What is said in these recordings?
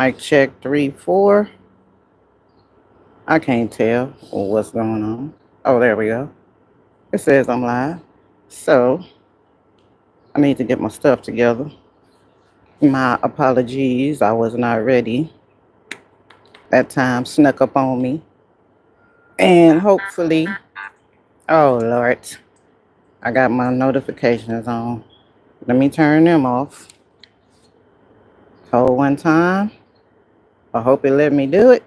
Mic check 3, 4. I can't tell what's going on. Oh, there we go. It says I'm live. So I need to get my stuff together. My apologies. I was not ready. That time snuck up on me. And hopefully, oh Lord, I got my notifications on. Let me turn them off. Hold one time. I hope it let me do it.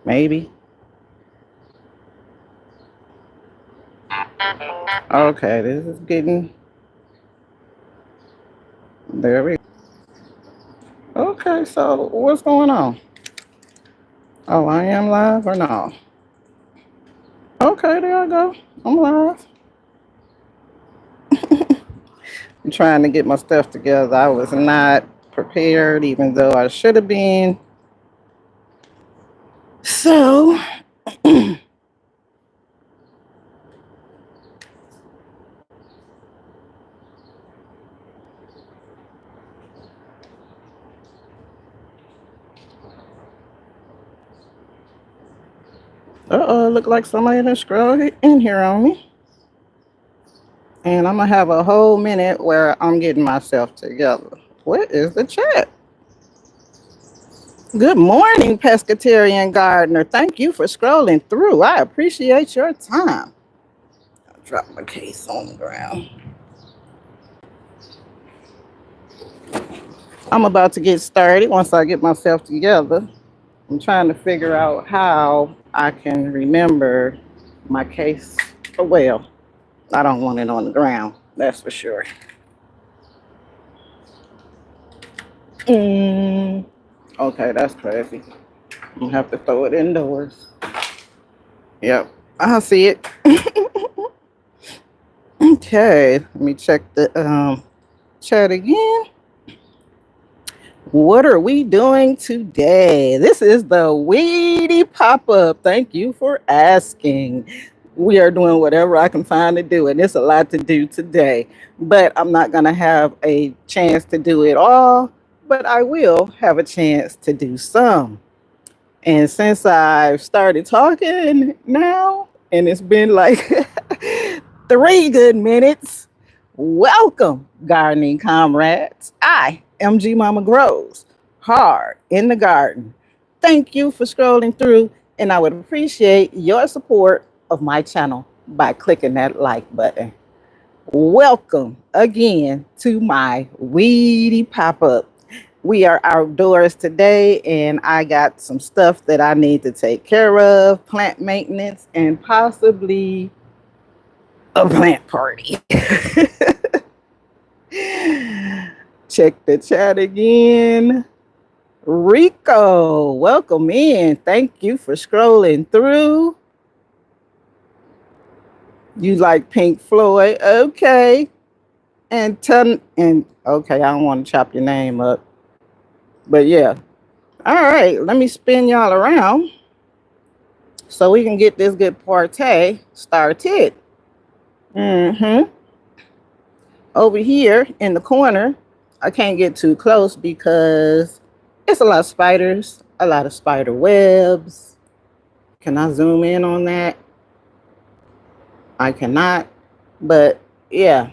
Maybe. Okay, this is getting. There we go. Okay, so what's going on? Oh, I am live or no? Okay, there I go. I'm live. I'm trying to get my stuff together. I was not prepared, even though I should have been. So, look like somebody done scrolled in here on me. And I'm going to have a whole minute where I'm getting myself together. What is the chat? Good morning, pescatarian gardener. Thank you for scrolling through. I appreciate your time. I'll drop my case on the ground. I'm about to get started once I get myself together. I'm trying to figure out how I can remember my case. Well, I don't want it on the ground, that's for sure. Okay, that's crazy. I'm gonna have to throw it indoors. Yep, I see it. Okay, let me check the chat again. What are we doing today? This is the weedy pop-up. Thank you for asking. We are doing whatever I can find to do, and it's a lot to do today. But I'm not going to have a chance to do it all, but I will have a chance to do some. And since I've started talking now, and it's been like 3 good minutes, welcome, gardening comrades. I am GMama Growz HardInTheGarden. Thank you for scrolling through, and I would appreciate your support of my channel by clicking that like button. Welcome again to my weedy pop-up. We are outdoors today, and I got some stuff that I need to take care of, plant maintenance, and possibly a plant party. Check the chat again. Rico, welcome in. Thank you for scrolling through. You like Pink Floyd? Okay. And okay, I don't want to chop your name up. But yeah. All right, let me spin y'all around so we can get this good party started. Over here in the corner, I can't get too close because it's a lot of spiders, a lot of spider webs. Can I zoom in on that? I cannot, but yeah.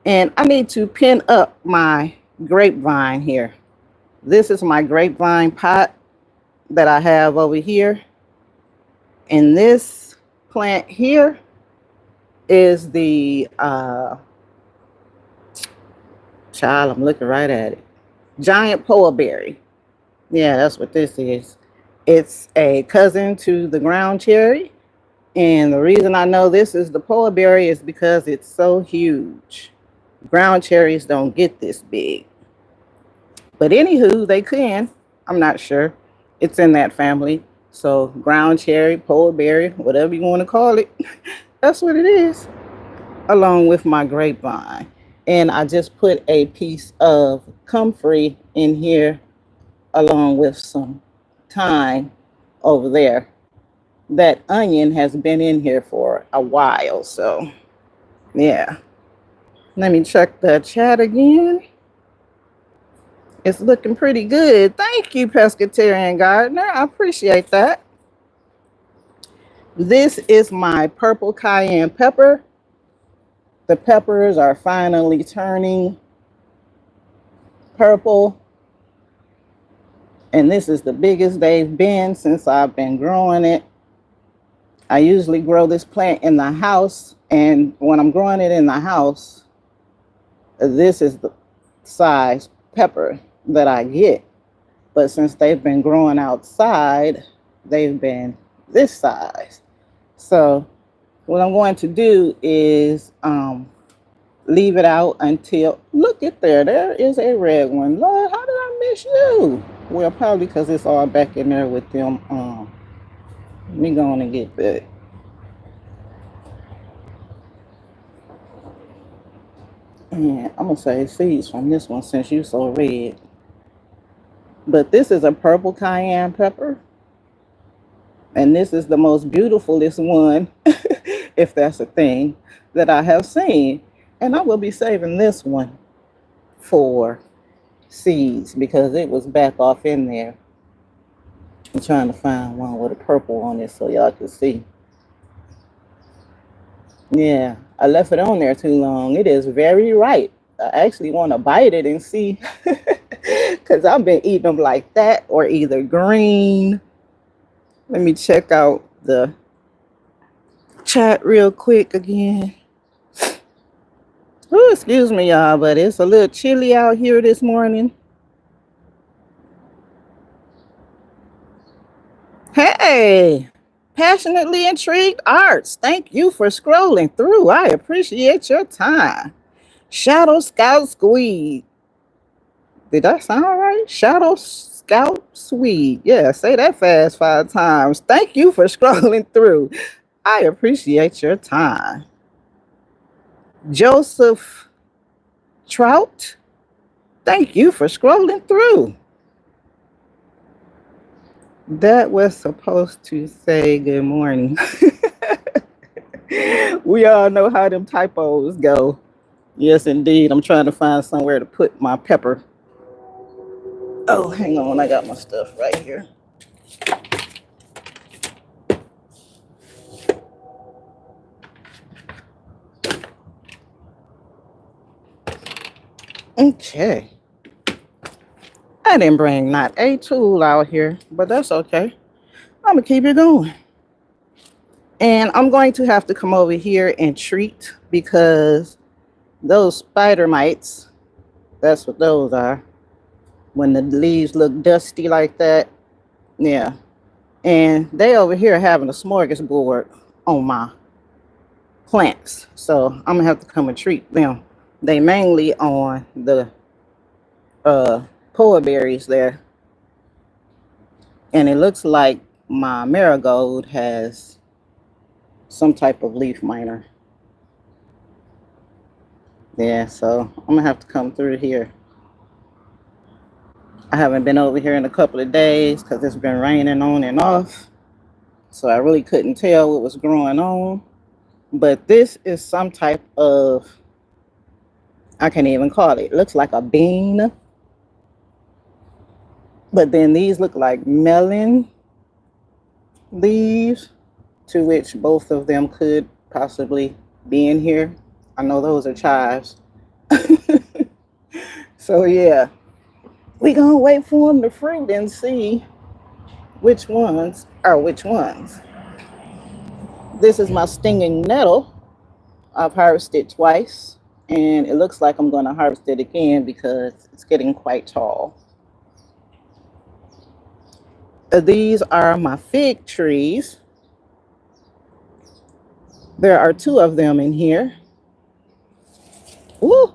And I need to pin up my grapevine here. This is my grapevine pot that I have over here. And this plant here is the child, I'm looking right at it. Giant poleberry. Yeah, that's what this is. It's a cousin to the ground cherry. And the reason I know this is the poleberry is because it's so huge. Ground cherries don't get this big. But anywho, they can. I'm not sure. It's in that family. So ground cherry, poleberry, whatever you want to call it. That's what it is. Along with my grapevine. And I just put a piece of comfrey in here along with some thyme over there. That onion has been in here for a while, so yeah. Let me check the chat again. It's looking pretty good. Thank you, pescatarian gardener. I appreciate that. This is my purple cayenne pepper. The peppers are finally turning purple, and this is the biggest they've been since I've been growing it. I usually grow this plant in the house, and when I'm growing it in the house, this is the size pepper that I get. But since they've been growing outside, they've been this size. So what I'm going to do is leave it out until, look at there is a red one. Lord, how did I miss you? Well, probably because it's all back in there with them. Let me go on and get that. And I'm gonna save seeds from this one since you so red. But this is a purple cayenne pepper. And this is the most beautifulest one, if that's a thing, that I have seen. And I will be saving this one for seeds because it was back off in there. I'm trying to find one with a purple on it so y'all can see. Yeah, I left it on there too long. It is very ripe. I actually want to bite it and see because I've been eating them like that or either green. Let me check out the chat real quick again. Oh, excuse me, y'all, but it's a little chilly out here this morning. Hey, passionately intrigued arts. Thank you for scrolling through. I appreciate your time. Shadow Scout Squeed. Did that sound right? Shadow Scout Swede. Yeah, say that fast 5 times. Thank you for scrolling through. I appreciate your time. Joseph Trout. Thank you for scrolling through. That was supposed to say good morning. We all know how them typos go. Yes, indeed. I'm trying to find somewhere to put my pepper. Oh, hang on. I got my stuff right here. Okay. I didn't bring not a tool out here, but that's okay. I'm going to keep it going. And I'm going to have to come over here and treat because those spider mites, that's what those are. When the leaves look dusty like that. Yeah. And they over here having a smorgasbord on my plants. So I'm going to have to come and treat them. They mainly on the poa berries there. And it looks like my marigold has some type of leaf miner. Yeah, so I'm gonna have to come through here. I haven't been over here in a couple of days because it's been raining on and off. So I really couldn't tell what was growing on. But this is some type of, I can't even call it. It looks like a bean. But then these look like melon leaves, to which both of them could possibly be in here. I know those are chives. So yeah, we gonna wait for them to fruit and see which ones are which ones. This is my stinging nettle. I've harvested twice, and it looks like I'm gonna harvest it again because it's getting quite tall. These are my fig trees. There are 2 of them in here. Ooh,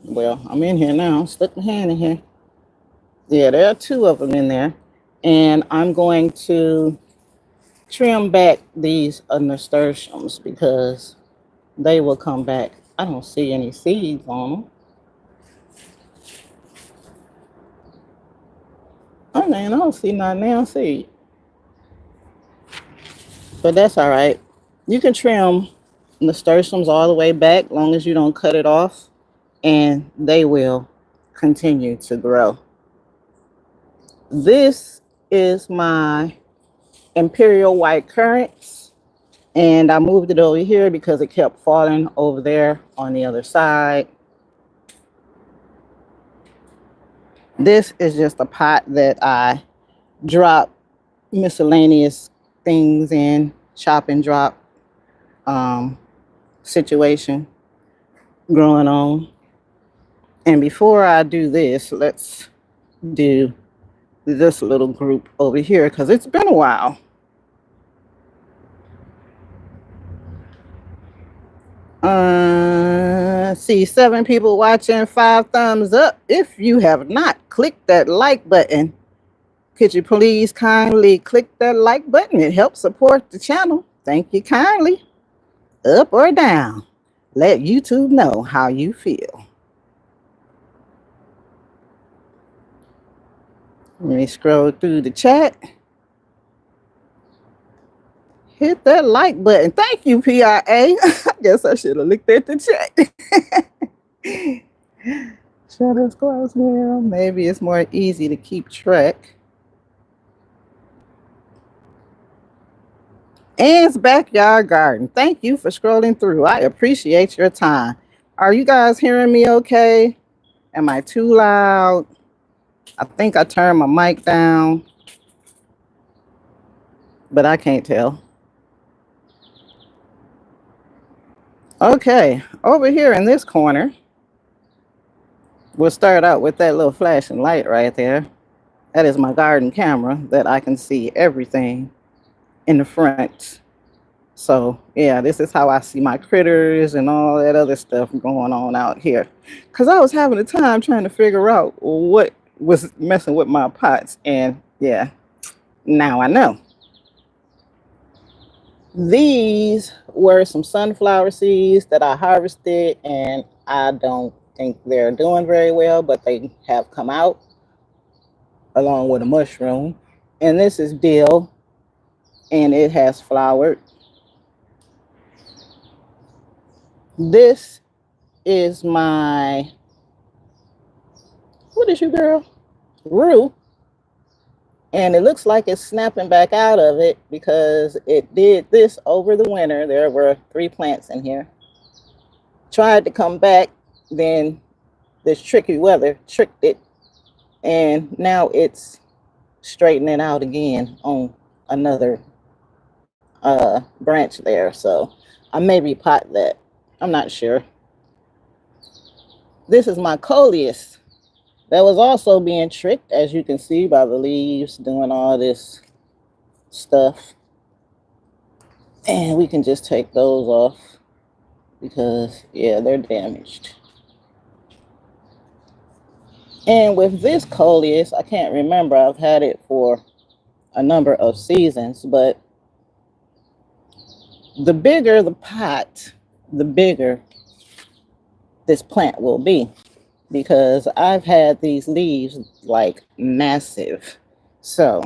well, I'm in here now. Stick my hand in here. Yeah, there are 2 of them in there. And I'm going to trim back these nasturtiums because they will come back. I don't see any seeds on them. Oh man, I don't see not now seed. But that's all right. You can trim nasturtiums all the way back, long as you don't cut it off, and they will continue to grow. This is my Imperial White Currants, and I moved it over here because it kept falling over there on the other side. This is just a pot that I drop miscellaneous things in, chop and drop situation growing on. And before I do this, let's do this little group over here because it's been a while. See 7 people watching, 5 thumbs up. If you have not clicked that like button, could you please kindly click that like button? It helps support the channel. Thank you kindly. Up or down, let YouTube know how you feel. Let me scroll through the chat. Hit that like button. Thank you, PIA. I guess I should have looked at the chat. Shadows close now. Maybe it's more easy to keep track. Ann's Backyard Garden. Thank you for scrolling through. I appreciate your time. Are you guys hearing me okay? Am I too loud? I think I turned my mic down, but I can't tell. Okay, over here in this corner, we'll start out with that little flashing light right there. That is my garden camera that I can see everything in the front. So yeah, this is how I see my critters and all that other stuff going on out here. Because I was having a time trying to figure out what was messing with my pots. And yeah, now I know. These were some sunflower seeds that I harvested, and I don't think they're doing very well, but they have come out along with a mushroom. And this is dill, and it has flowered. This is my, what is you, girl? Rue. And it looks like it's snapping back out of it because it did this over the winter. There were 3 plants in here. Tried to come back, then this tricky weather tricked it. And now it's straightening out again on another branch there. So I may repot that. I'm not sure. This is my coleus. That was also being tricked, as you can see, by the leaves doing all this stuff. And we can just take those off because, yeah, they're damaged. And with this coleus, I can't remember. I've had it for a number of seasons, but the bigger the pot, the bigger this plant will be. Because I've had these leaves like massive. So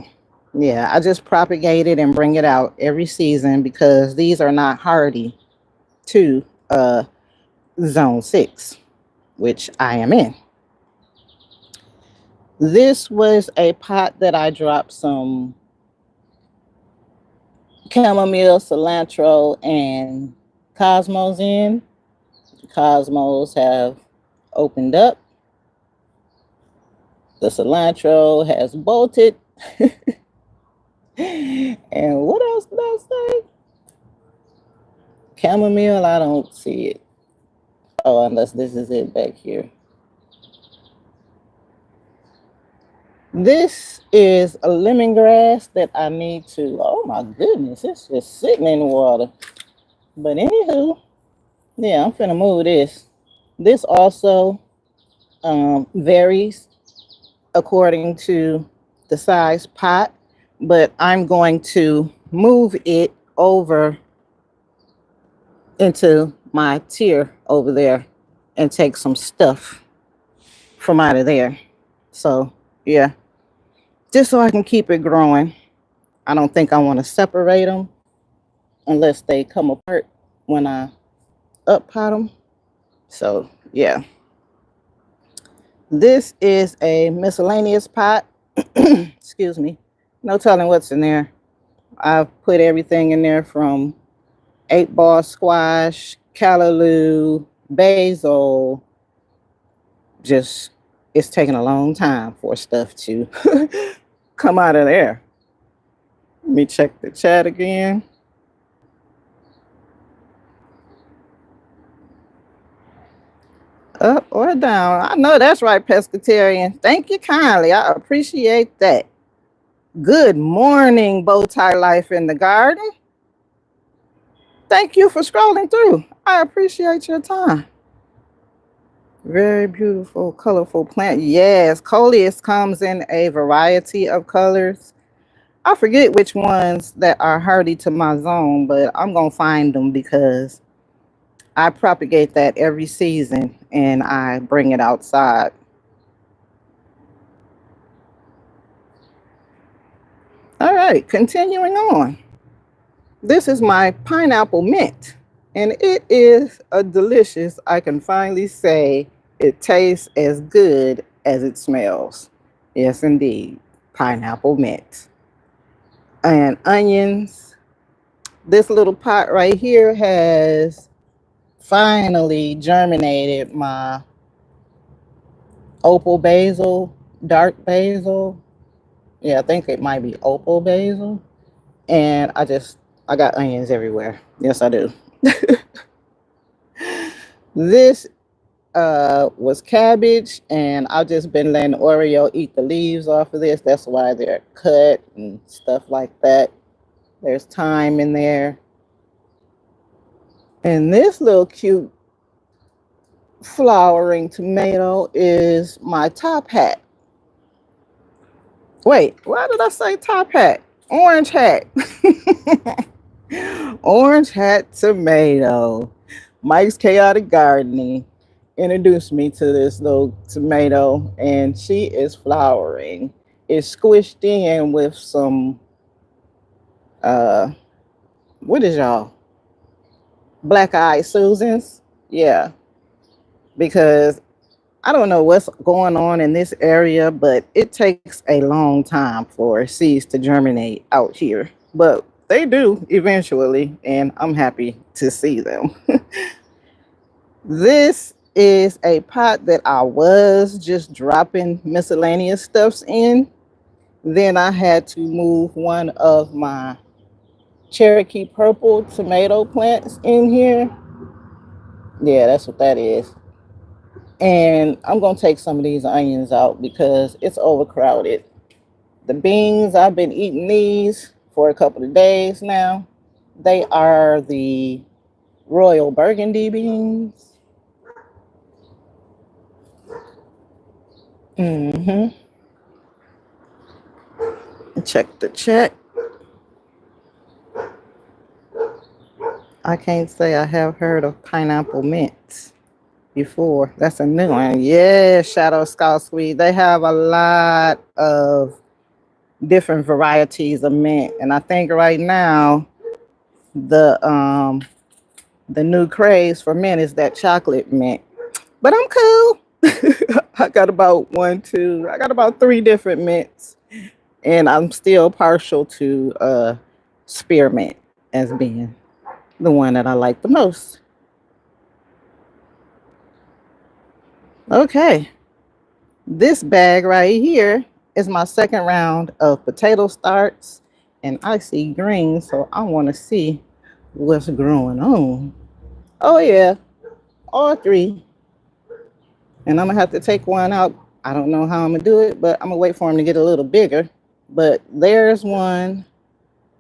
yeah, I just propagate it and bring it out every season because these are not hardy to zone 6, which I am in. This was a pot that I dropped some chamomile, cilantro, and cosmos in. Cosmos have opened up. The cilantro has bolted. And what else did I say? Chamomile, I don't see it. Oh, unless this is it back here. This is a lemongrass that I need to, oh my goodness, it's just sitting in the water. But anywho, yeah, I'm finna move this. This also varies according to the size pot, but I'm going to move it over into my tier over there and take some stuff from out of there. So yeah, just so I can keep it growing. I don't think I want to separate them unless they come apart when I up pot them. So yeah, this is a miscellaneous pot Excuse me. No telling what's in there. I've put everything in there from 8 ball squash, callaloo, basil. Just, it's taking a long time for stuff to come out of there. Let me check the chat again. Up or down? I know that's right, pescatarian. Thank you kindly. I appreciate that. Good morning, Bowtie Life in the Garden. Thank you for scrolling through. I appreciate your time. Very beautiful, colorful plant. Yes, coleus comes in a variety of colors. I forget which ones that are hardy to my zone, but I'm going to find them because I propagate that every season and I bring it outside. All right, continuing on. This is my pineapple mint, and it is a delicious, I can finally say, it tastes as good as it smells. Yes, indeed, pineapple mint. And onions. This little pot right here has finally germinated my opal basil, dark basil. Yeah, I think it might be opal basil. And I got onions everywhere. Yes, I do. This was cabbage, and I've just been letting Oreo eat the leaves off of this. That's why they're cut and stuff like that. There's thyme in there. And this little cute flowering tomato is my top hat. Wait, why did I say top hat? Orange hat. Orange hat tomato. Mike's Chaotic Gardening introduced me to this little tomato, and she is flowering. It's squished in with some what is y'all? Black eyed Susans? Yeah. Because I don't know what's going on in this area, but it takes a long time for seeds to germinate out here. But they do eventually, and I'm happy to see them. This is a pot that I was just dropping miscellaneous stuffs in. Then I had to move one of my Cherokee purple tomato plants in here. Yeah, that's what that is. And I'm going to take some of these onions out because it's overcrowded. The beans, I've been eating these for a couple of days now. They are the Royal Burgundy beans. Check the check. I can't say I have heard of pineapple mint before. That's a new one. Yeah, Shadow Scout Sweet. They have a lot of different varieties of mint, and I think right now the new craze for mint is that chocolate mint. But I'm cool. I got about I got about 3 different mints, and I'm still partial to spearmint as being the one that I like the most. Okay, this bag right here is my second round of potato starts, and I see green, so I want to see what's growing on. Oh yeah, all 3. And I'm gonna have to take one out. I don't know how I'm gonna do it, but I'm gonna wait for them to get a little bigger. But there's one,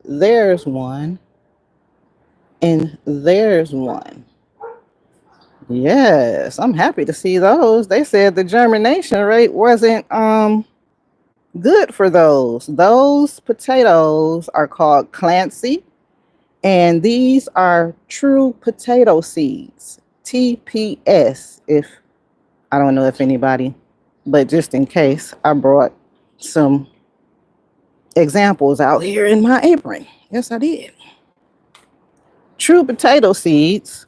and there's one. Yes, I'm happy to see those. They said the germination rate wasn't good for those. Those potatoes are called Clancy, and these are true potato seeds. TPS, if I don't know if anybody, but just in case, I brought some examples out here in my apron. Yes, I did. True potato seeds,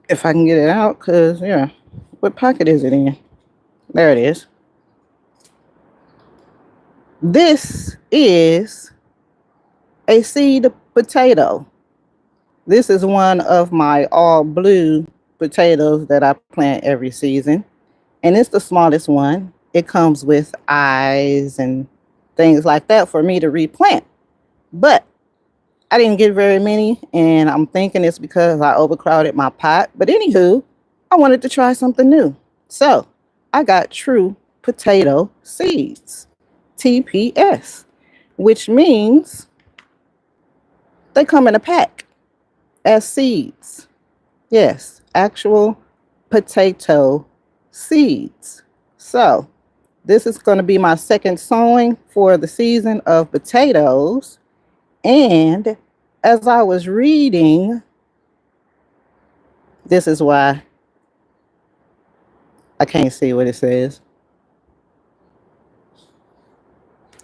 if I can get it out, because, yeah, what pocket is it in? There it is. This is a seed potato. This is one of my all blue potatoes that I plant every season. And it's the smallest one. It comes with eyes and things like that for me to replant. But I didn't get very many, and I'm thinking it's because I overcrowded my pot. But anywho, I wanted to try something new. So I got true potato seeds, TPS, which means they come in a pack as seeds. Yes, actual potato seeds. So this is going to be my second sowing for the season of potatoes. And as I was reading, this is why I can't see what it says.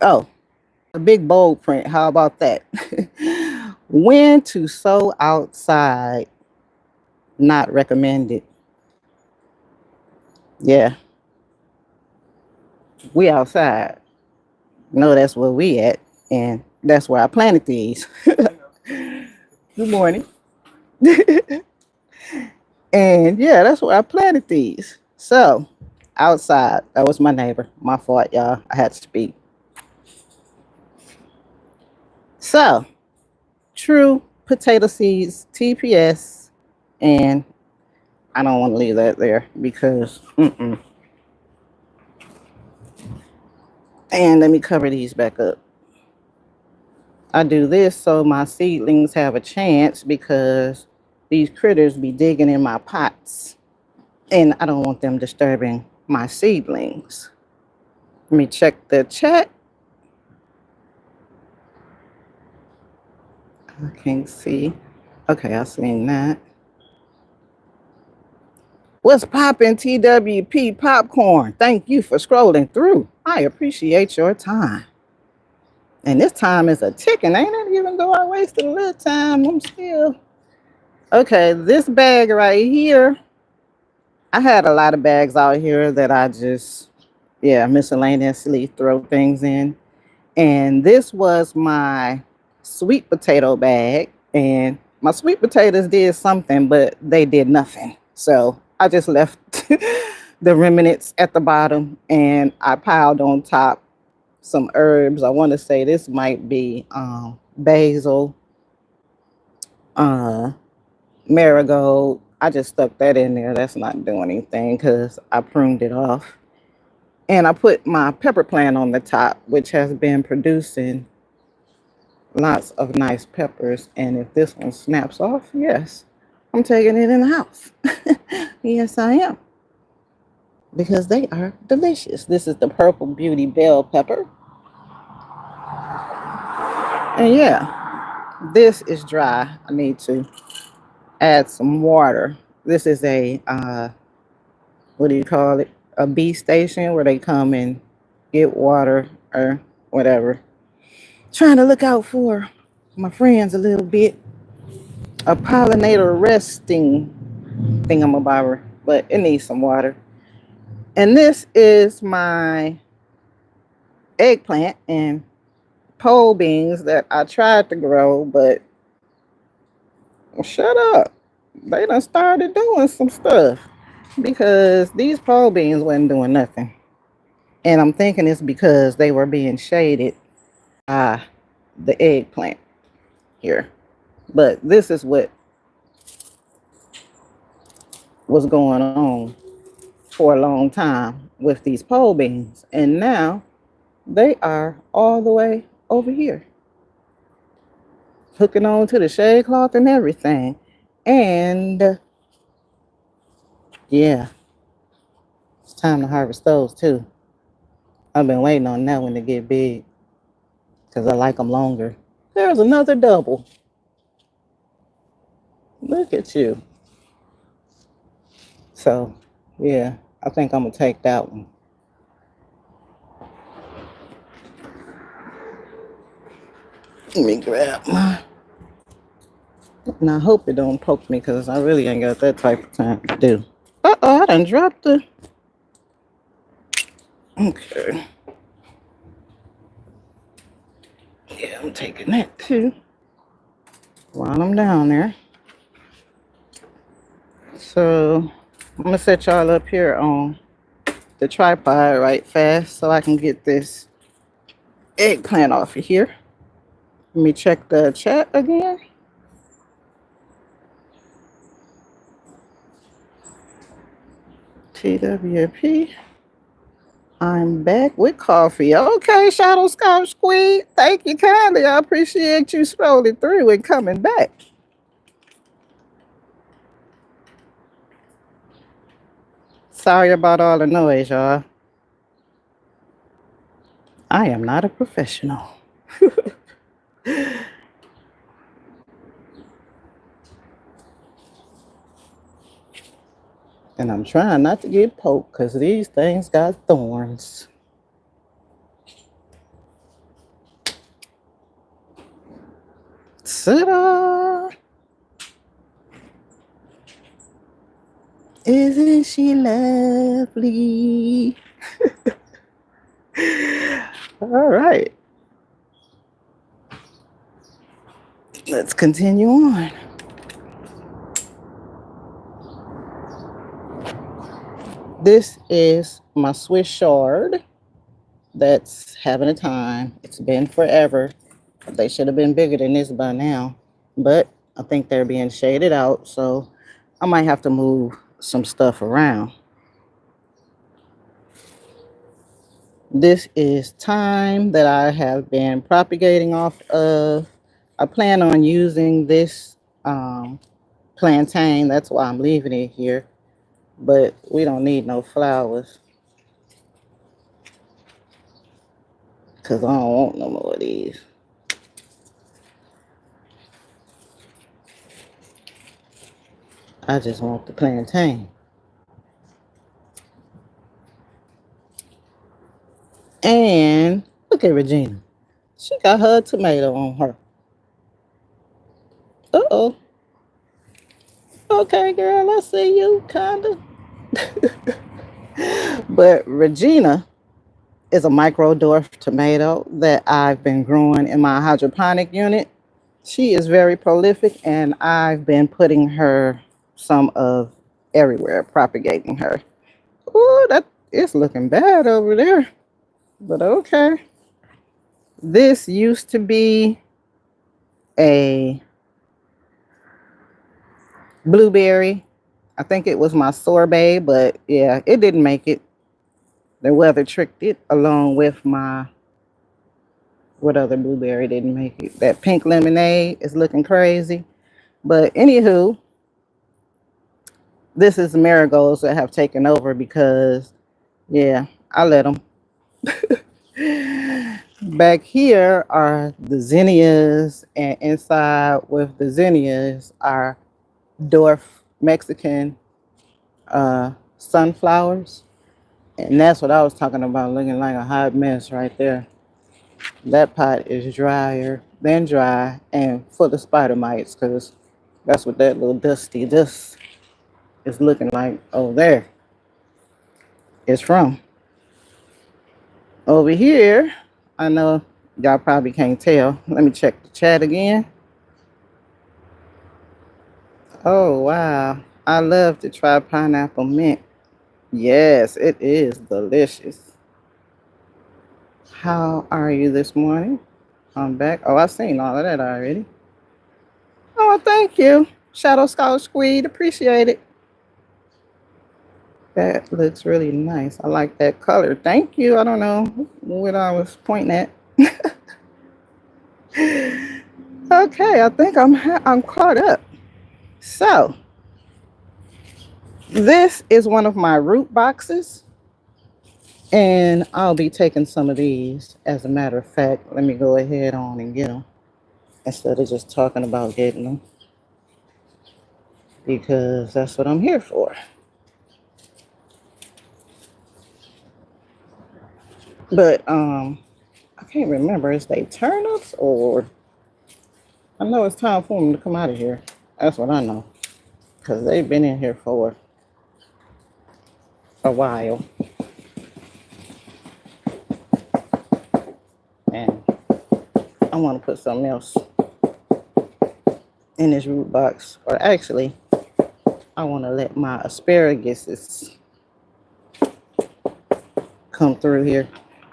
Oh, a big bold print. How about that? When to sow outside, not recommended. Yeah, we outside. No, that's where we at. And that's where I planted these. Good morning. And yeah, that's where I planted these. So outside, that was my neighbor. My fault, y'all. I had to speak. So true potato seeds, TPS, and I don't want to leave that there because, and let me cover these back up. I do this so my seedlings have a chance because these critters be digging in my pots and I don't want them disturbing my seedlings. Let me check the chat. I can't see. Okay, I seen that. What's poppin', TWP Popcorn? Thank you for scrolling through. I appreciate your time. And this time is a ticking, ain't it? Even though I wasted a little time, I'm still. Okay, this bag right here, I had a lot of bags out here that I just, miscellaneously throw things in. And this was my sweet potato bag. And my sweet potatoes did something, but they did nothing. So I just left the remnants at the bottom and I piled on top some herbs. I want to say this might be basil, marigold. I just stuck that in there. That's not doing anything because I pruned it off. And I put my pepper plant on the top, which has been producing lots of nice peppers. And if this one snaps off, yes, I'm taking it in the house. Yes, I am. Because they are delicious. This is the Purple Beauty bell pepper. And yeah, this is dry. I need to add some water. This is a, what do you call it? A bee station where they come and get water or whatever. Trying to look out for my friends a little bit. A pollinator resting thingamabobber, but it needs some water. And this is my eggplant and pole beans that I tried to grow, but shut up. They done started doing some stuff because these pole beans wasn't doing nothing. And I'm thinking it's because they were being shaded by the eggplant here. But this is what was going on for a long time with these pole beans. And now they are all the way over here, hooking on to the shade cloth and everything. And yeah, it's time to harvest those too. I've been waiting on that one to get big because I like them longer. There's another double. Look at you. So yeah, I think I'm gonna take that one. Let me grab my, and I hope it don't poke me because I really ain't got that type of time to do. Uh-oh, I done dropped the, okay. Yeah, I'm taking that too while I'm down there. So I'm gonna set y'all up here on the tripod right fast so I can get this eggplant off of here. Let me check the chat again. TWP. I'm back with coffee. Okay, Shadow Scout Squeed. Thank you kindly. I appreciate you scrolling through and coming back. Sorry about all the noise, y'all. I am not a professional. And I'm trying not to get poked because these things got thorns. Ta-da! Isn't she lovely? All right. Let's continue on. This is my Swiss chard that's having a time. It's been forever. They should have been bigger than this by now, but I think they're being shaded out, so I might have to move some stuff around. This is thyme that I have been propagating off of. I plan on using this plantain. That's why I'm leaving it here, but we don't need no flowers because I don't want no more of these. I just want the plantain. And look at Regina. She got her tomato on her. Uh-oh. Okay, girl, I see you, kinda. But Regina is a micro dwarf tomato that I've been growing in my hydroponic unit. She is very prolific, and I've been putting her some of everywhere, propagating her. Oh, that is looking bad over there. But okay. This used to be a blueberry. I think it was my sorbet, but yeah, it didn't make it. The weather tricked it along with my, what other blueberry didn't make it? That pink lemonade is looking crazy. But anywho, this is the marigolds that have taken over because, yeah, I let them. Back here are the zinnias, and inside with the zinnias are dwarf Mexican sunflowers. And that's what I was talking about, looking like a hot mess right there. That pot is drier than dry and full of spider mites because that's what that little dusty dust is looking like over there. It's from. Over here, I know y'all probably can't tell. Let me check the chat again. Oh, wow. I love to try pineapple mint. Yes, it is delicious. How are you this morning? I'm back. Oh, I've seen all of that already. Oh, thank you. Shadow Scout Squeed. Appreciate it. That looks really nice. I like that color. Thank you. I don't know what I was pointing at. Okay, I think I'm caught up. So, this is one of my root boxes, and I'll be taking some of these. As a matter of fact, let me go ahead on and get them instead of just talking about getting them, because that's what I'm here for. But I can't remember. Is they turnips or? I know it's time for them to come out of here. That's what I know, because they've been in here for a while. And I want to put something else in this root box. Or actually, I want to let my asparagus come through here,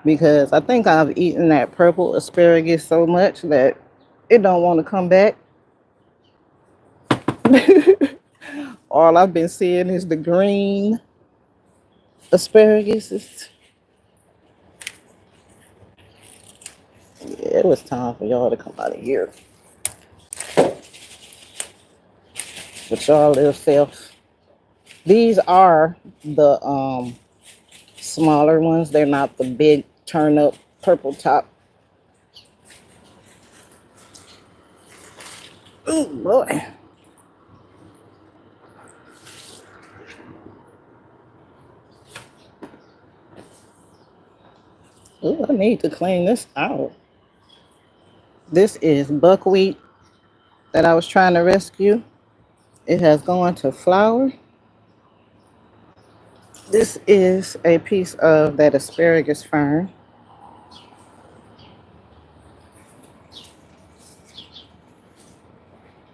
because I think I've eaten that purple asparagus so much that it don't want to come back. All I've been seeing is the green asparagus. Yeah, it was time for y'all to come out of here with y'all little self. These are the smaller ones. They're not the big turn up purple top. Oh boy. Oh, I need to clean this out. This is buckwheat that I was trying to rescue. It has gone to flour. This is a piece of that asparagus fern.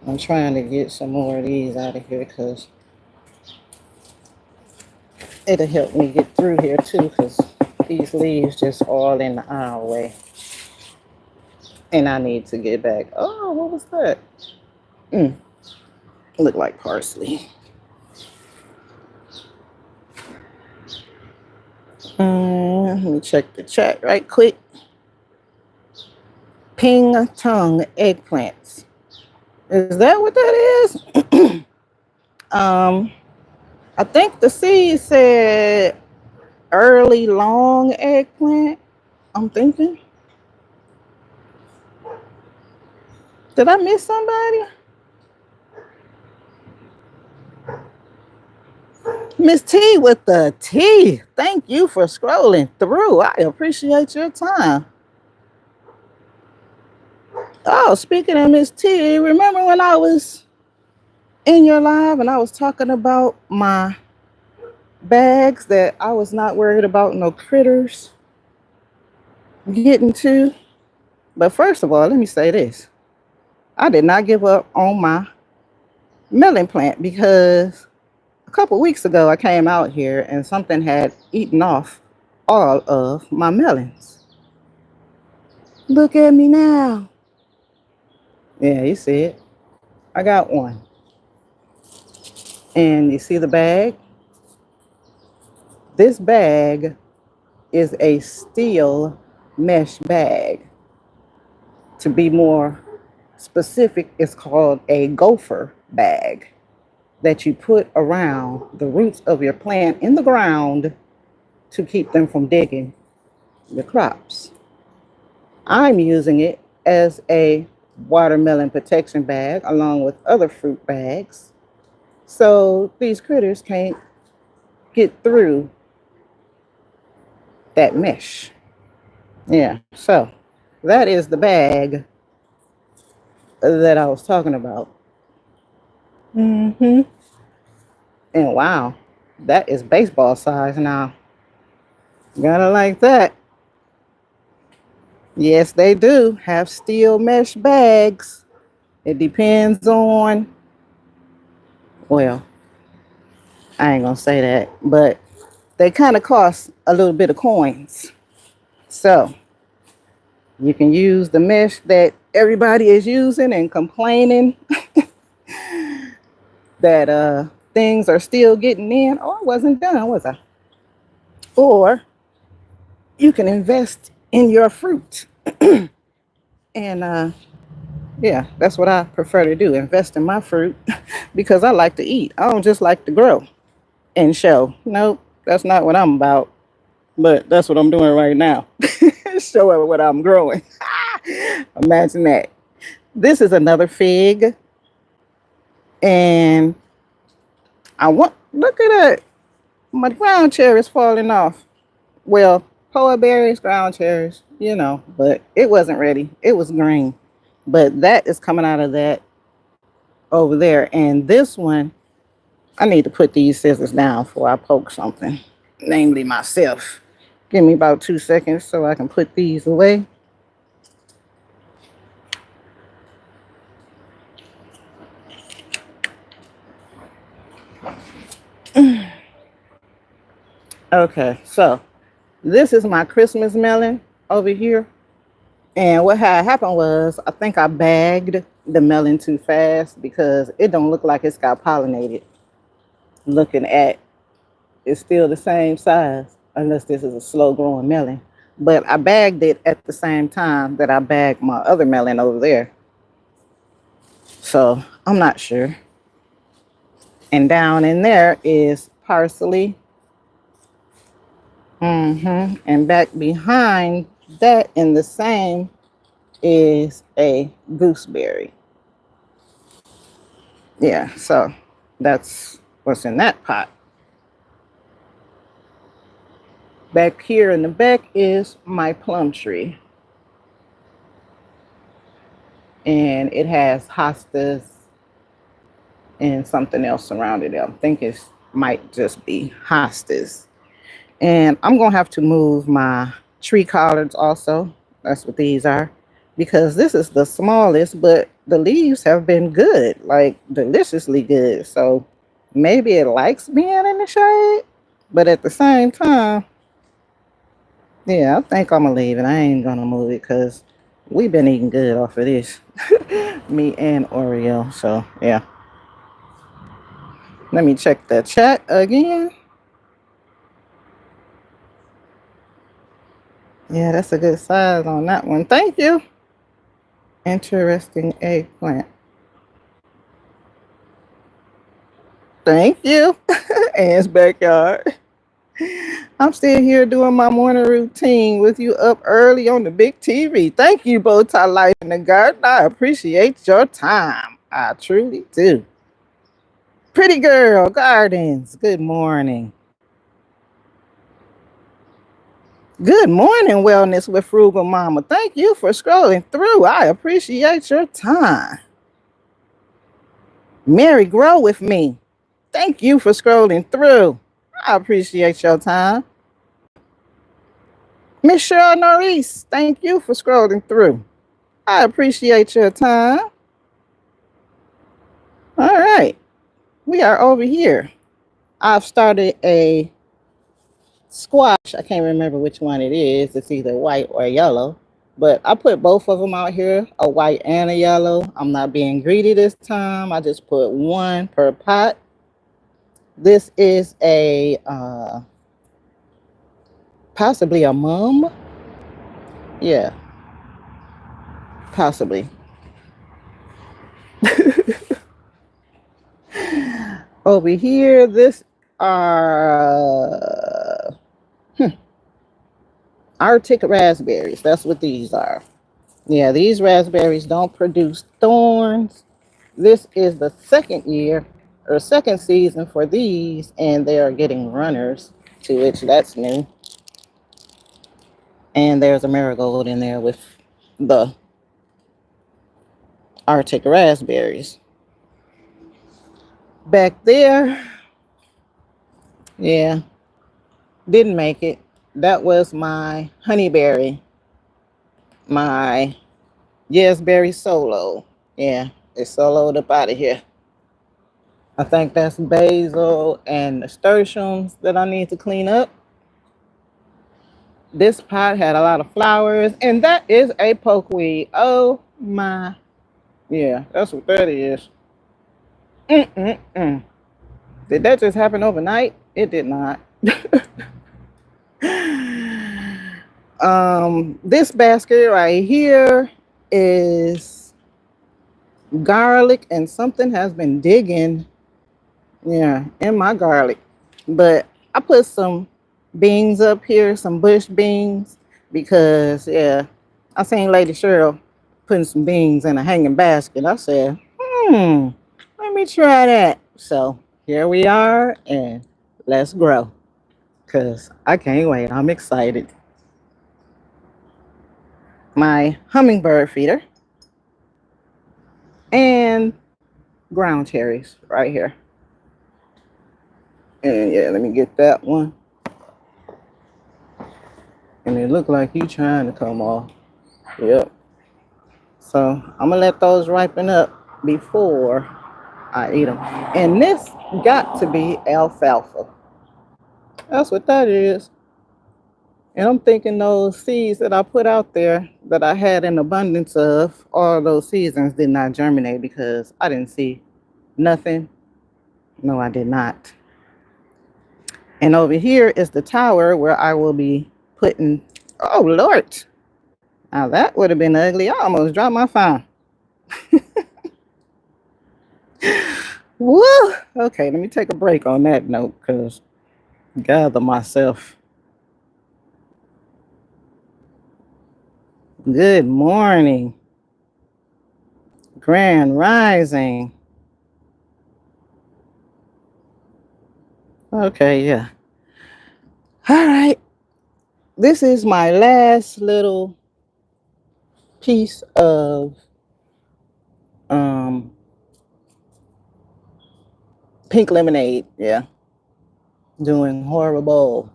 I'm trying to get some more of these out of here because it'll help me get through here too, because these leaves just all in the aisleway. And I need to get back. Oh, what was that? Look like parsley. Let me check the chat right quick. Ping tongue eggplants. Is that what that is? I think the seed said early long eggplant. I'm thinking. Did I miss somebody? Miss T with the T. Thank you for scrolling through. I appreciate your time. Oh, speaking of Miss T, remember when I was in your live and I was talking about my bags that I was not worried about no critters getting to? But first of all, let me say this. I did not give up on my melon plant, because a couple weeks ago I came out here and something had eaten off all of my melons. Look at me now. Yeah, you see it. I got one. And you see the bag? This bag is a steel mesh bag. To be more specific, it's called a gopher bag that you put around the roots of your plant in the ground to keep them from digging your crops. I'm using it as a watermelon protection bag along with other fruit bags, so these critters can't get through that mesh. Yeah, so that is the bag that I was talking about. And wow, that is baseball size now. Gotta like that. Yes, they do have steel mesh bags. It depends on, well, I ain't gonna say that, but they kind of cost a little bit of coins. So you can use the mesh that everybody is using and complaining that things are still getting in. Oh, I wasn't done, was I? Or you can invest in your fruit. And yeah, that's what I prefer to do, invest in my fruit, because I like to eat. I don't just like to grow and show. Nope, that's not what I'm about. But that's what I'm doing right now. Show her what I'm growing. Imagine that. This is another fig. And look at it. My ground cherry is falling off. Well, poa berries, ground cherries, but it wasn't ready. It was green. But that is coming out of that over there. And this one, I need to put these scissors down before I poke something, namely myself. Give me about 2 seconds so I can put these away. Okay, so this is my Christmas melon over here. And what had happened was I think I bagged the melon too fast because it don't look like it's got pollinated. Looking at it's still the same size unless this is a slow growing melon. But I bagged it at the same time that I bagged my other melon over there. So I'm not sure. And down in there is parsley. And back behind that in the same is a gooseberry. Yeah, so that's what's in that pot. Back here in the back is my plum tree. And it has hostas and something else surrounded it. I think it might just be hostas. And I'm going to have to move my tree collards also. That's what these are. Because this is the smallest, but the leaves have been good, like deliciously good. So maybe it likes being in the shade. But at the same time, yeah, I think I'm going to leave it. I ain't going to move it because we've been eating good off of this. Me and Oreo. So, yeah. Let me check the chat again. Yeah, that's a good size on that one. Thank you. Interesting eggplant. Thank you. Ann's backyard. I'm still here doing my morning routine with you up early on the big TV. Thank you, Bowtie Life in the Garden. I appreciate your time. I truly do. Pretty Girl Gardens. Good morning. Good morning, Wellness with Frugal Mama. Thank you for scrolling through. I appreciate your time. Mary Grow with me. Thank you for scrolling through. I appreciate your time. Miss Cheryl Norris, thank you for scrolling through. I appreciate your time. All right, we are over here. I've started a squash. I can't remember which one it is. It's either white or yellow. But I put both of them out here, a white and a yellow. I'm not being greedy this time. I just put one per pot. This is a possibly a mum. Yeah, possibly. Over here, this are Arctic raspberries. That's what these are. Yeah, these raspberries don't produce thorns. This is the second year or second season for these, and they are getting runners, to which that's new. And there's a marigold in there with the Arctic raspberries. Back there, yeah, didn't make it. That was my honeyberry, my yesberry solo. Yeah, it's soloed up out of here. I think that's basil and nasturtiums that I need to clean up. This pot had a lot of flowers, and that is a pokeweed. Oh my, yeah, that's what that is. Mm-mm-mm. Did that just happen overnight? It did not. This basket right here is garlic, and something has been digging, yeah, in my garlic. But I put some beans up here, some bush beans, because yeah, I seen Lady Cheryl putting some beans in a hanging basket. I said, let me try that. So here we are, and let's grow. Cause I can't wait. I'm excited. My hummingbird feeder and ground cherries right here. And yeah, let me get that one. And it looked like you trying to come off. Yep. So I'm gonna let those ripen up before I eat them. And this got to be alfalfa. That's what that is. And I'm thinking those seeds that I put out there that I had an abundance of, all those seasons did not germinate because I didn't see nothing. No, I did not. And over here is the tower where I will be putting, oh Lord, now that would have been ugly. I almost dropped my phone. Woo! Okay, let me take a break on that note because gather myself. Good morning. Grand Rising. Okay, yeah. All right. This is my last little piece of um, pink lemonade. Yeah, doing horrible,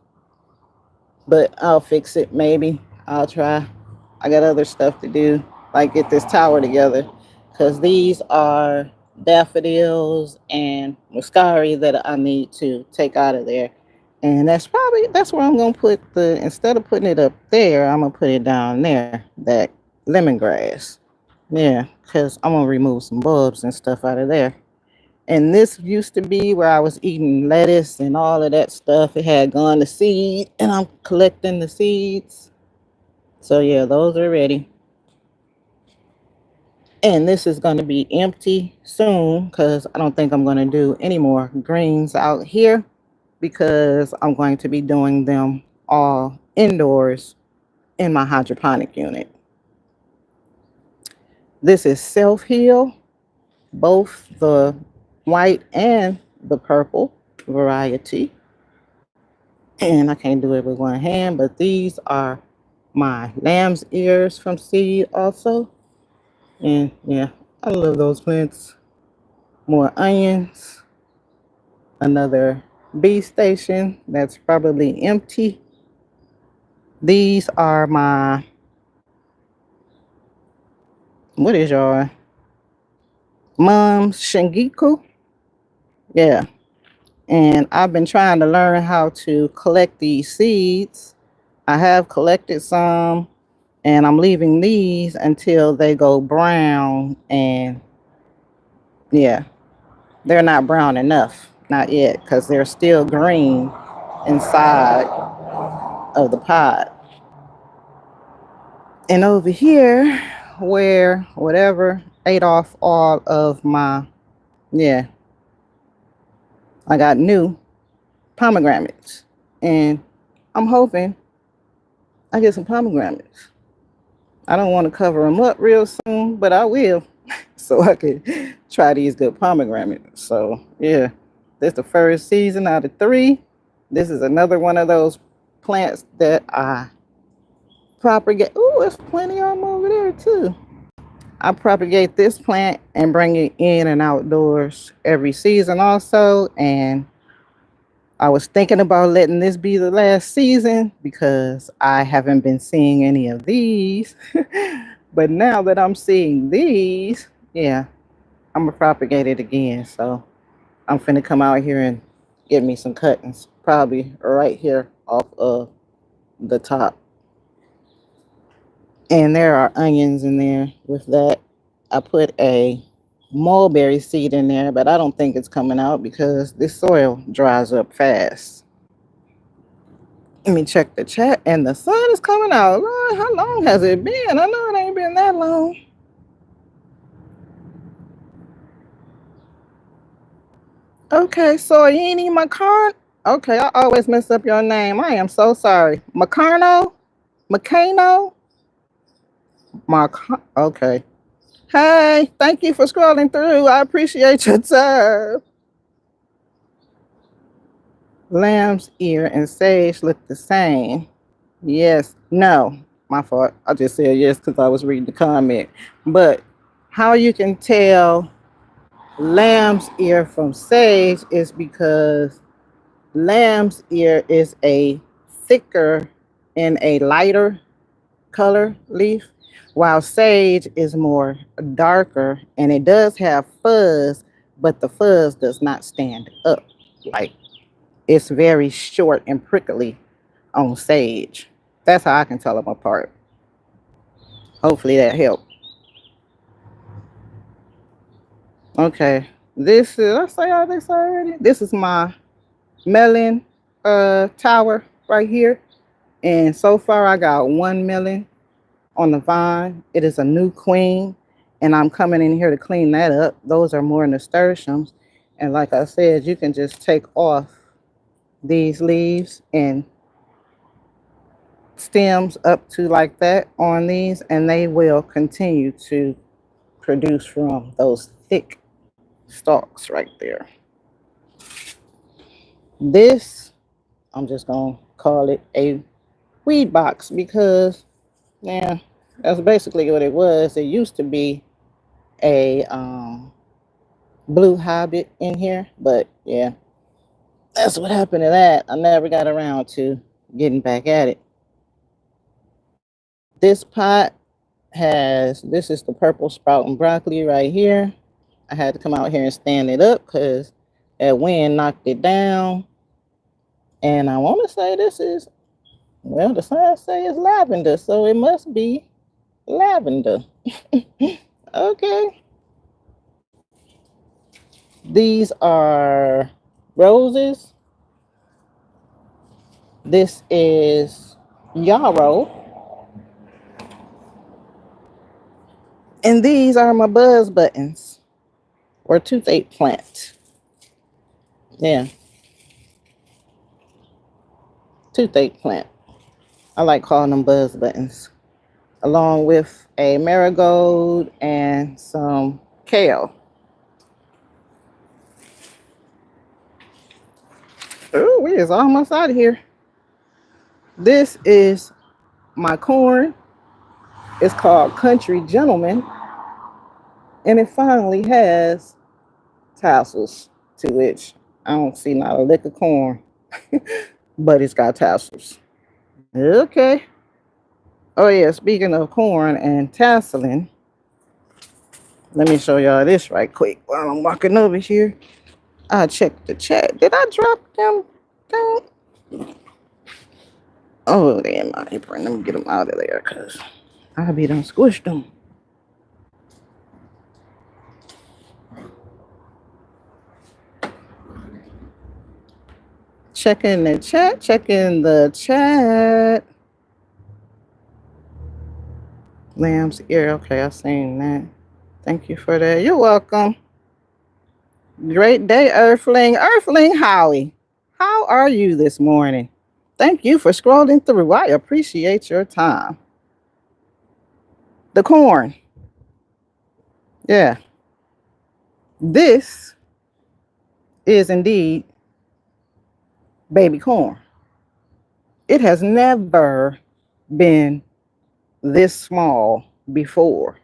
but I'll fix it maybe. I'll try. I got other stuff to do, like get this tower together, because these are daffodils and muscari that I need to take out of there. And that's where I'm gonna put the, instead of putting it up there, I'm gonna put it down there, that lemongrass. Yeah, because I'm gonna remove some bulbs and stuff out of there. And this used to be where I was eating lettuce and all of that stuff. It had gone to seed, and I'm collecting the seeds. So yeah, those are ready. And this is going to be empty soon because I don't think I'm going to do any more greens out here because I'm going to be doing them all indoors in my hydroponic unit. This is self heal, both the white and the purple variety. And I can't do it with one hand, but these are my lamb's ears from seed also. And yeah, I love those plants. More onions, another bee station that's probably empty. These are my, what is y'all? Mom's Shingiku. Yeah. And I've been trying to learn how to collect these seeds. I have collected some, and I'm leaving these until they go brown. And yeah, they're not brown enough. Not yet, because they're still green inside of the pod. And over here, where whatever ate off all of my, yeah, I got new pomegranates. And I'm hoping I get some pomegranates. I don't want to cover them up real soon, but I will so I can try these good pomegranates. So, yeah, this is the first season out of 3. This is another one of those plants that I propagate. Oh, there's plenty of them over there, too. I propagate this plant and bring it in and outdoors every season also. And I was thinking about letting this be the last season because I haven't been seeing any of these. But now that I'm seeing these, yeah, I'm gonna propagate it again. So I'm finna come out here and get me some cuttings, probably right here off of the top. And there are onions in there with that. I put a mulberry seed in there, but I don't think it's coming out because this soil dries up fast. Let me check the chat, and the sun is coming out. Lord, how long has it been? I know it ain't been that long. Okay, so you ain't my car. Okay, I always mess up your name. I am so sorry. Macarno? Macano? Mark. Okay. Hey, thank you for scrolling through. I appreciate your time. Lamb's ear and sage look the same. Yes. No. My fault. I just said yes because I was reading the comment. But how you can tell lamb's ear from sage is because lamb's ear is a thicker and a lighter color leaf, while sage is more darker and it does have fuzz, but the fuzz does not stand up like It's very short and prickly on sage. That's how I can tell them apart. Hopefully that helped. Okay, this is, I say all this already. This is my melon tower right here. And so far I got 1 melon on the vine. It is a new queen, and I'm coming in here to clean that up. Those are more nasturtiums. And like I said, you can just take off these leaves and stems up to like that on these, and they will continue to produce from those thick stalks right there. This, I'm just gonna call it a weed box because, yeah, that's basically what it was. It used to be a blue hobbit in here, but yeah, that's what happened to that. I never got around to getting back at it. This pot has, this is the purple sprouting broccoli right here. I had to come out here and stand it up because that wind knocked it down. And I want to say this is, well, the signs say it's lavender, so it must be lavender. Okay. These are roses. This is yarrow. And these are my buzz buttons or toothache plant. Yeah. Toothache plant. I like calling them buzz buttons. Along with a marigold and some kale. Oh, we is almost out of here. This is my corn. It's called Country Gentleman. And it finally has tassels, to which I don't see not a lick of corn, but it's got tassels. Okay. Oh yeah, speaking of corn and tasseling, let me show y'all this right quick while I'm walking over here. I checked the chat. Did I drop them down? Oh, they in my apron. Let me get them out of there because I'll be done squished them. Checking the chat, checking the chat. Lamb's ear. Okay, I seen that. Thank you for that. You're welcome. Great day, Earthling. Earthling Howie, how are you this morning? Thank you for scrolling through. I appreciate your time. The corn. Yeah. This is indeed baby corn. It has never been this small before.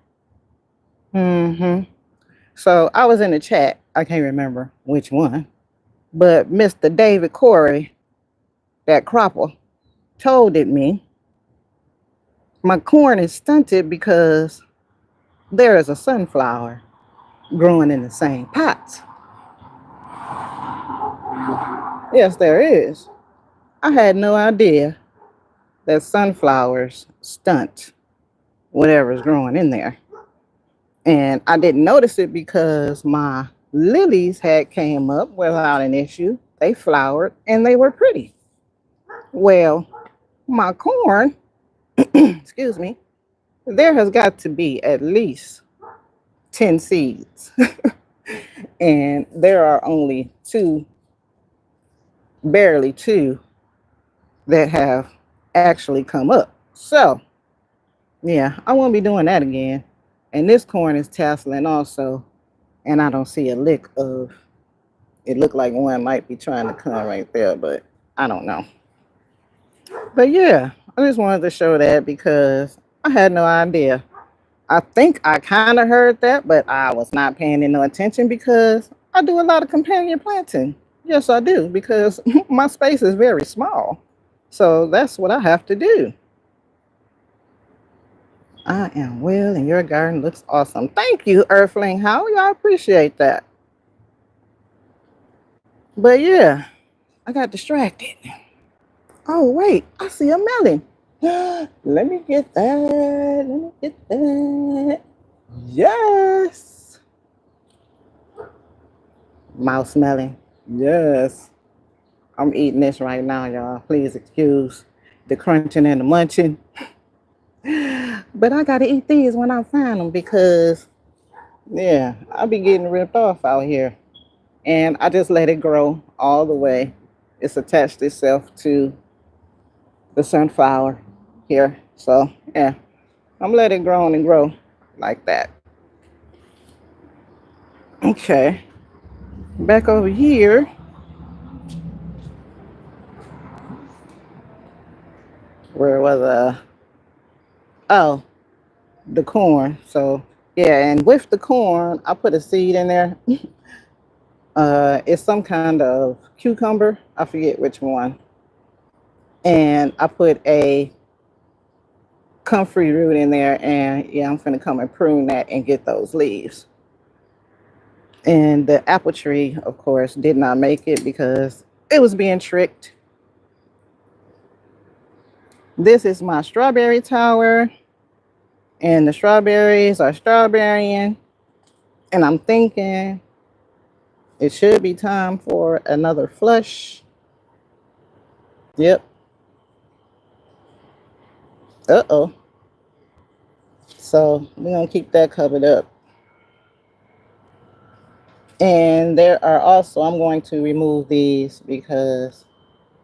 So I was in the chat. I can't remember which one, but Mr. David Corey, that cropper, told it me my corn is stunted because there is a sunflower growing in the same pot. Yes, there is. I had no idea that sunflowers stunt whatever's growing in there. And I didn't notice it because my lilies had came up without an issue. They flowered and they were pretty. Well, my corn, excuse me, there has got to be at least 10 seeds. And there are only two, barely two, that have actually come up. So, yeah, I won't be doing that again. And this corn is tasseling also. And I don't see a lick of, it looked like one might be trying to come right there, but I don't know. But yeah, I just wanted to show that because I had no idea. I think I kind of heard that, but I was not paying no attention because I do a lot of companion planting. Yes, I do, because my space is very small. So that's what I have to do. I am well, and your garden looks awesome. Thank you, Earthling Howie. I appreciate that. But yeah, I got distracted. Oh, wait, I see a melon. Let me get that. Let me get that. Yes. Mouse melon. Yes. I'm eating this right now, y'all. Please excuse the crunching and the munching. But I gotta eat these when I find them because, yeah, I'll be getting ripped off out here. And I just let it grow all the way. It's attached itself to the sunflower here. So, yeah, I'm letting it grow and grow like that. Okay, back over here. Where was oh, the corn. So, yeah, and with the corn, I put a seed in there. It's some kind of cucumber. I forget which one. And I put a comfrey root in there, and yeah, I'm gonna come and prune that and get those leaves. And the apple tree, of course, did not make it because it was being tricked. This is my strawberry tower, and the strawberries are strawberrying. And I'm thinking it should be time for another flush. Yep. Uh-oh. So we're gonna keep that covered up. And there are also, I'm going to remove these because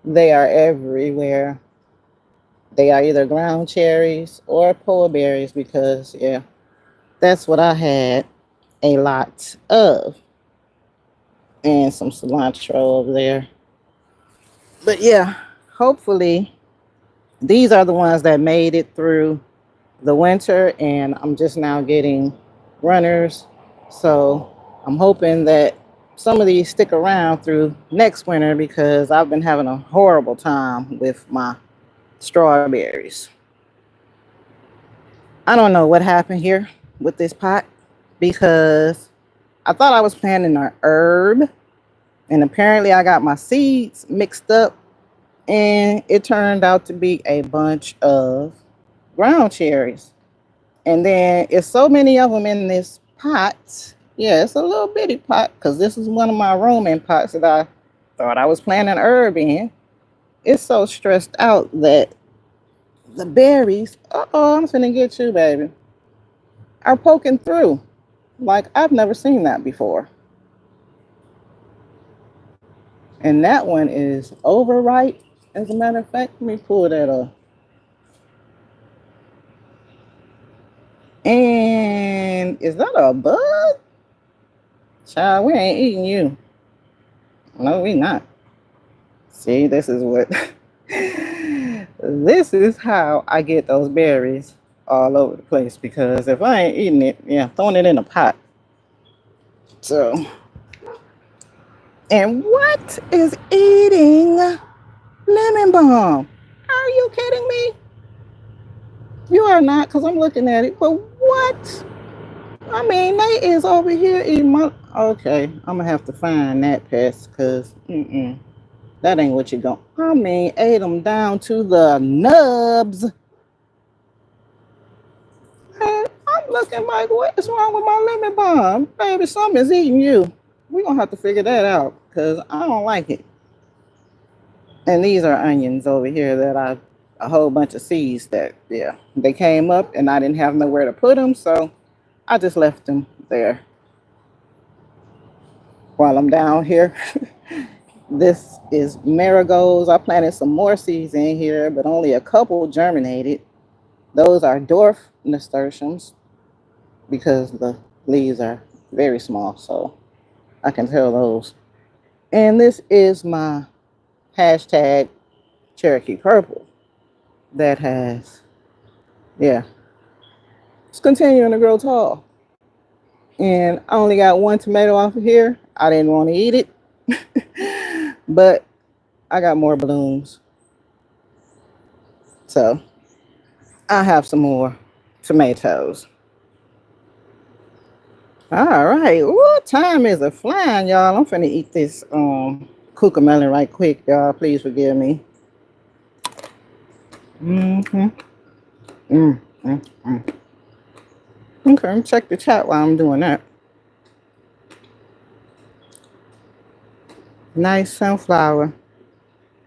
they are everywhere. They are either ground cherries or poa berries because, yeah, that's what I had a lot of. And some cilantro over there. But yeah, hopefully these are the ones that made it through the winter, and I'm just now getting runners. So I'm hoping that some of these stick around through next winter because I've been having a horrible time with my strawberries. I don't know what happened here with this pot because I thought I was planting an herb, and apparently I got my seeds mixed up, and it turned out to be a bunch of ground cherries. And then it's so many of them in this pot. Yeah, it's a little bitty pot because this is one of my roaming pots that I thought I was planting herb in. It's so stressed out that the berries, I'm finna get you, baby, are poking through. Like I've never seen that before. And that one is overripe. As a matter of fact, let me pull that up. And is that a bug? Child, we ain't eating you. No, we not. See, this is what this is how I get those berries all over the place because if I ain't eating it, yeah, throwing it in a pot. So, and what is eating lemon balm? Are you kidding me? You are not, because I'm looking at it. But what? I mean, they is over here eating my. Okay, I'm gonna have to find that pest because that ain't what you going. I mean, ate them down to the nubs. And I'm looking like, what is wrong with my lemon balm? Baby, something's eating you. We're going to have to figure that out because I don't like it. And these are onions over here that a whole bunch of seeds that, yeah, they came up and I didn't have nowhere to put them. So I just left them there while I'm down here. This is marigolds. I planted some more seeds in here, but only a couple germinated. Those are dwarf nasturtiums because the leaves are very small, so I can tell those. And this is my hashtag Cherokee Purple that has, yeah, it's continuing to grow tall. And I only got one tomato off of here. I didn't want to eat it, but I got more blooms. So I have some more tomatoes. All right. What time is it flying, y'all? I'm finna eat this cook a melon right quick, y'all. Please forgive me. Mm-hmm. Mm, mm, mm. Okay, check the chat while I'm doing that. Nice sunflower.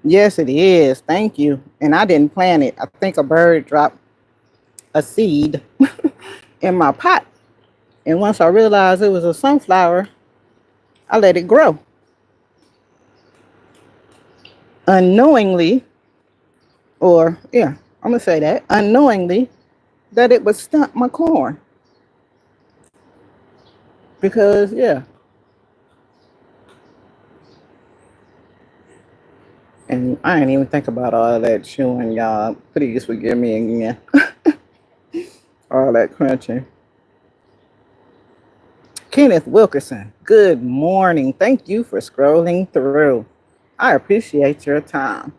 Yes, it is. Thank you. And I didn't plant it. I think a bird dropped a seed in my pot. And once I realized it was a sunflower, I let it grow. Unknowingly, or yeah, I'm going to say that, unknowingly, that it would stunt my corn. Because, yeah. And I didn't even think about all that chewing, y'all. Please forgive me again. All that crunching. Kenneth Wilkerson, good morning. Thank you for scrolling through. I appreciate your time.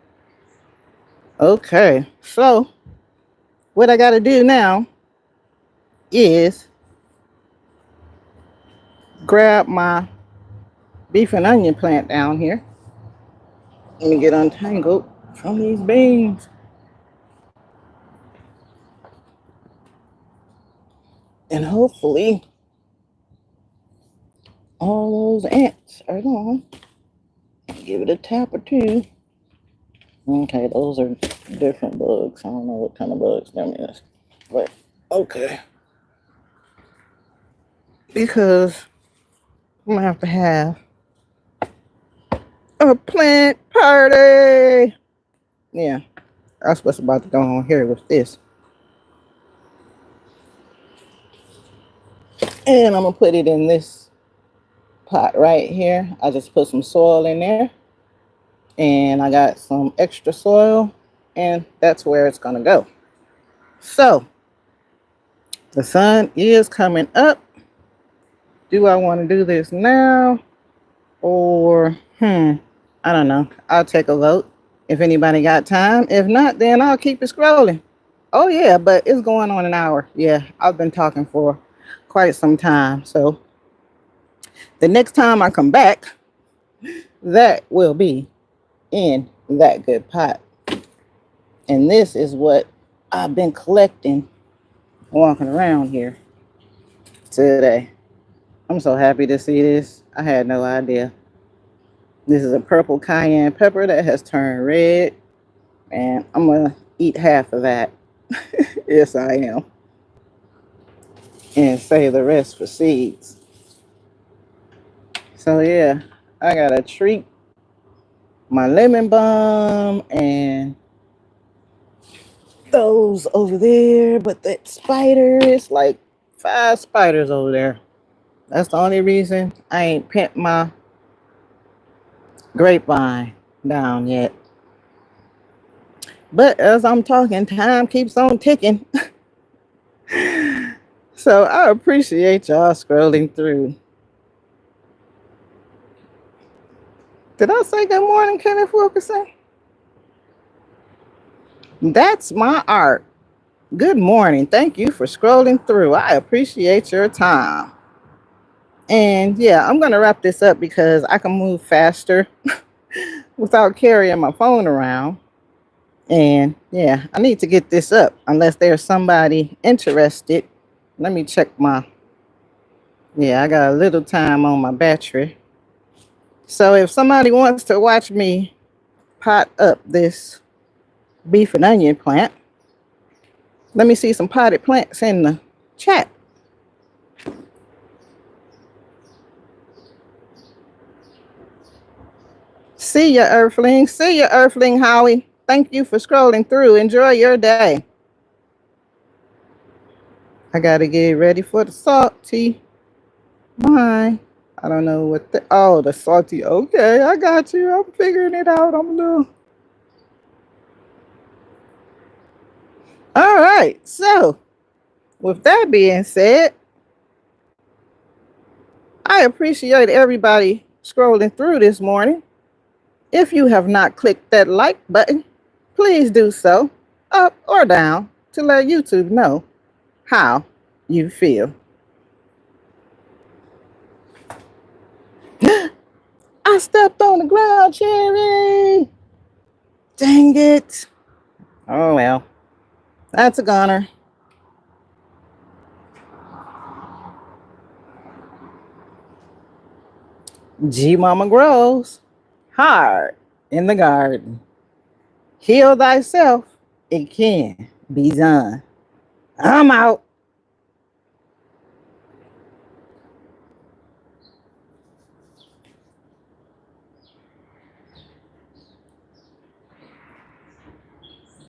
Okay, so what I got to do now is grab my beef and onion plant down here. Let me get untangled from these beans. And hopefully all those ants are gone. Give it a tap or two. Okay, those are different bugs. I don't know what kind of bugs them is. But okay. Because I'm gonna have to have a plant party. Yeah, that's what's about to go on here with this. And I'm gonna put it in this pot right here. I just put some soil in there. And I got some extra soil. And that's where it's gonna go. So, the sun is coming up. Do I want to do this now? Or, I don't know. I'll take a vote if anybody got time. If not, then I'll keep it scrolling. Oh, yeah, but it's going on an hour. Yeah, I've been talking for quite some time. So the next time I come back, that will be in that good pot. And this is what I've been collecting walking around here today. I'm so happy to see this. I had no idea. This is a purple cayenne pepper that has turned red. And I'm going to eat half of that. Yes, I am. And save the rest for seeds. So, yeah, I got to treat my lemon balm and those over there. But that spider, it's like 5 spiders over there. That's the only reason I ain't pinned my grapevine down yet. But as I'm talking, time keeps on ticking. So I appreciate y'all scrolling through. Did I say good morning, Kenneth Wilkerson? That's my art. Good morning. Thank you for scrolling through. I appreciate your time. And yeah, I'm going to wrap this up because I can move faster without carrying my phone around. And yeah, I need to get this up unless there's somebody interested. Let me check my, yeah, I got a little time on my battery. So if somebody wants to watch me pot up this beef and onion plant, let me see some potted plants in the chat. See ya, Earthling. See ya, Earthling Howie. Thank you for scrolling through. Enjoy your day. I gotta get ready for the salty. Bye. I don't know what the salty. Okay, I got you. I'm figuring it out. I'm a little. All right. So, with that being said, I appreciate everybody scrolling through this morning. If you have not clicked that like button, please do so, up or down, to let YouTube know how you feel. I stepped on the ground, Cherry. Dang it. Oh well. That's a goner. GMama Growz hard in the garden. Heal thyself. It can be done. I'm out.